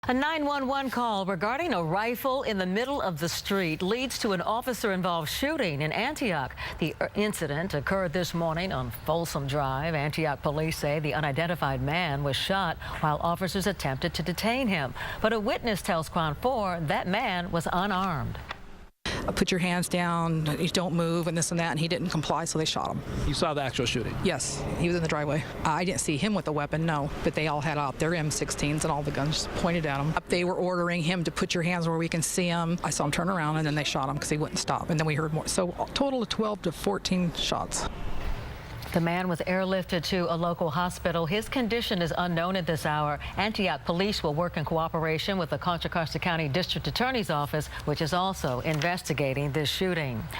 A 911 call regarding a rifle in the middle of the street leads to an officer-involved shooting in Antioch. The incident occurred this morning on Folsom Drive. Antioch police say the unidentified man was shot while officers attempted to detain him. But a witness tells KRON 4 that man was unarmed. Put your hands down, you don't move, and this and that, and he didn't comply, so they shot him. You saw the actual shooting? Yes, he was in the driveway. I didn't see him with a weapon, no, but they all had out their M16s and all the guns pointed at him. They were ordering him to put your hands where we can see him. I saw him turn around, and then they shot him because he wouldn't stop, and then we heard more. So a total of 12 to 14 shots. The man was airlifted to a local hospital. His condition is unknown at this hour. Antioch police will work in cooperation with the Contra Costa County District Attorney's Office, which is also investigating this shooting.